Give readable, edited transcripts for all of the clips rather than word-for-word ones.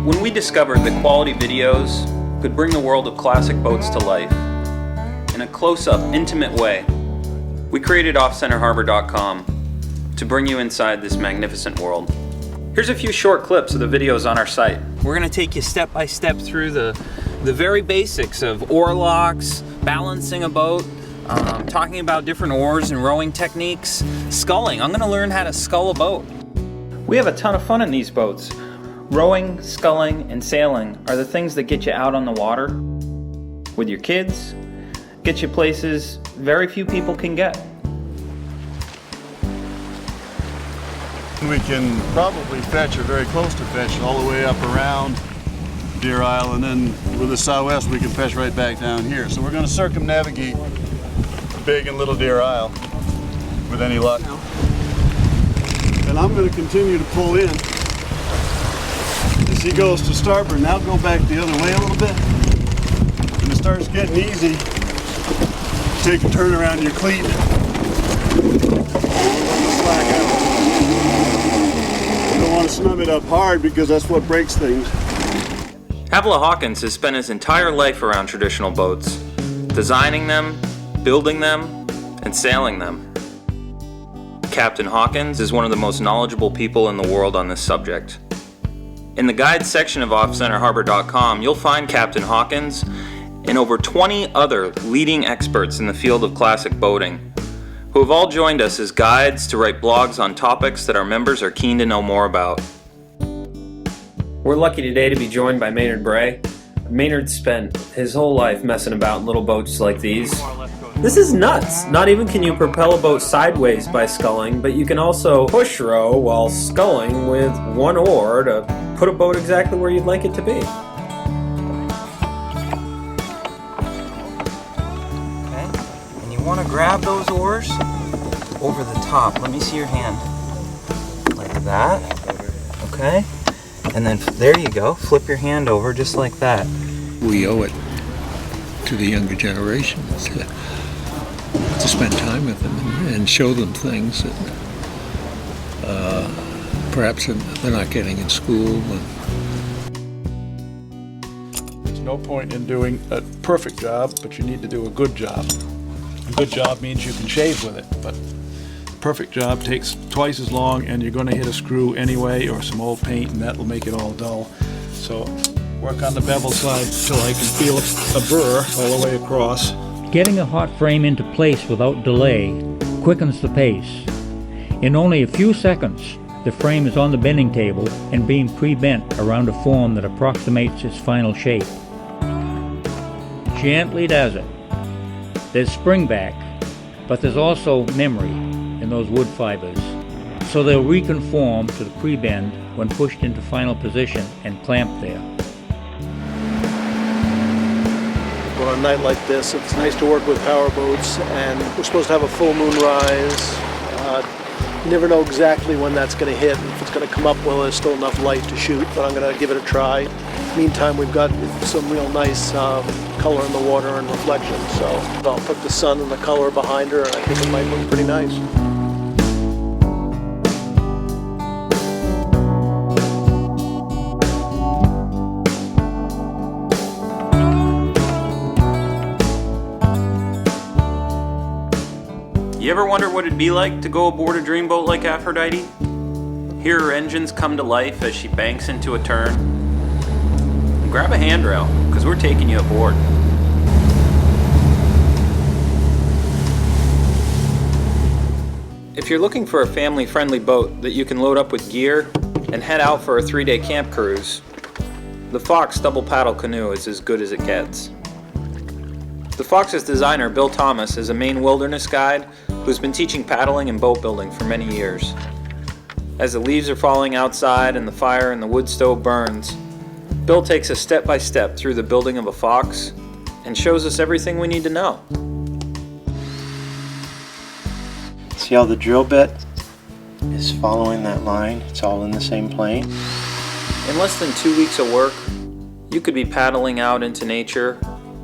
When we discovered that quality videos could bring the world of classic boats to life in a close-up, intimate way, we created OffCenterHarbor.com to bring you inside this magnificent world. Here's a few short clips of the videos on our site. We're going to take you step by step through the very basics of oar locks, balancing a boat, talking about different oars and rowing techniques, sculling. I'm going to learn how to scull a boat. We have a ton of fun in these boats. Rowing, sculling, and sailing are the things that get you out on the water with your kids, get you places very few people can get. We can probably fetch or very close to fetch all the way up around Deer Isle, and then with the southwest we can fetch right back down here. So we're going to circumnavigate Big and Little Deer Isle with any luck. And I'm going to continue to pull in as he goes to starboard. Now go back the other way a little bit. When it starts getting easy, take a turn around your cleat. Slack out. You don't want to snub it up hard because that's what breaks things. Havilah Hawkins has spent his entire life around traditional boats, designing them, building them, and sailing them. Captain Hawkins is one of the most knowledgeable people in the world on this subject. In the guide section of OffCenterHarbor.com, you'll find Captain Hawkins and over 20 other leading experts in the field of classic boating, who have all joined us as guides to write blogs on topics that our members are keen to know more about. We're lucky today to be joined by Maynard Bray. Maynard spent his whole life messing about in little boats like these. This is nuts! Not even can you propel a boat sideways by sculling, but you can also push row while sculling with one oar to put a boat exactly where you'd like it to be. Okay, and you want to grab those oars over the top. Let me see your hand. Like that. Okay. And then there you go. Flip your hand over just like that. We owe it to the younger generation to spend time with them and show them things that perhaps they're not getting in school. There's no point in doing a perfect job, but you need to do a good job. A good job means you can shave with it, but a perfect job takes twice as long, and you're going to hit a screw anyway or some old paint, and that will make it all dull. So work on the bevel side till I can feel a burr all the way across. Getting a hot frame into place without delay quickens the pace. In only a few seconds, the frame is on the bending table and being pre-bent around a form that approximates its final shape. Gently does it. There's spring back, but there's also memory in those wood fibers, so they'll reconform to the pre-bend when pushed into final position and clamped there. Well, on a night like this, it's nice to work with power boats, and we're supposed to have a full moon rise. You never know exactly when that's going to hit, if it's going to come up while there's still enough light to shoot, but I'm going to give it a try. Meantime, we've got some real nice color in the water and reflection, so I'll put the sun and the color behind her, and I think it might look pretty nice. You ever wonder what it'd be like to go aboard a dreamboat like Aphrodite? Hear her engines come to life as she banks into a turn? Grab a handrail, because we're taking you aboard. If you're looking for a family-friendly boat that you can load up with gear and head out for a 3-day camp cruise, the Fox double paddle canoe is as good as it gets. The Fox's designer, Bill Thomas, is a Maine wilderness guide who's been teaching paddling and boat building for many years. As the leaves are falling outside and the fire in the wood stove burns, Bill takes us step by step through the building of a Fox and shows us everything we need to know. See how the drill bit is following that line? It's all in the same plane. In less than 2 weeks of work, you could be paddling out into nature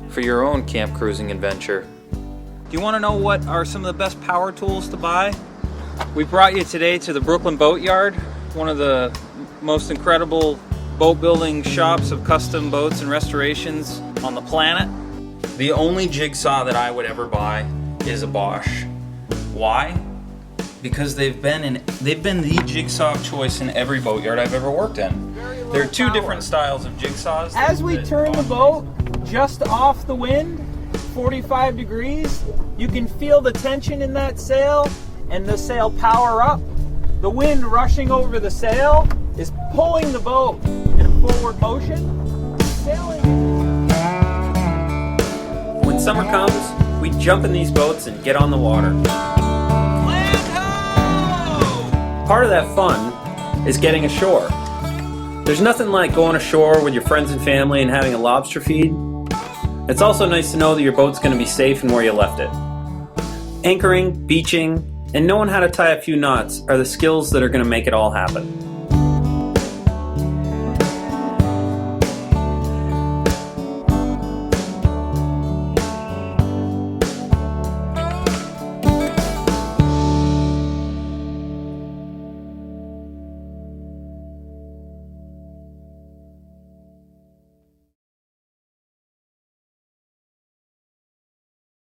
for your own camp cruising adventure. Do you want to know what are some of the best power tools to buy? We brought you today to the Brooklyn Boat Yard, one of the most incredible boat building shops of custom boats and restorations on the planet, the only jigsaw that I would ever buy is a Bosch. Why? Because they've been the jigsaw of choice in every boatyard I've ever worked in. There are two different styles of jigsaws. As we turn the boat just off the wind, 45 degrees, you can feel the tension in that sail and the sail power up. The wind rushing over the sail is pulling the boat in a forward motion. Sailing. When summer comes, we jump in these boats and get on the water. Land ho! Part of that fun is getting ashore. There's nothing like going ashore with your friends and family and having a lobster feed. It's also nice to know that your boat's going to be safe and where you left it. Anchoring, beaching, and knowing how to tie a few knots are the skills that are going to make it all happen.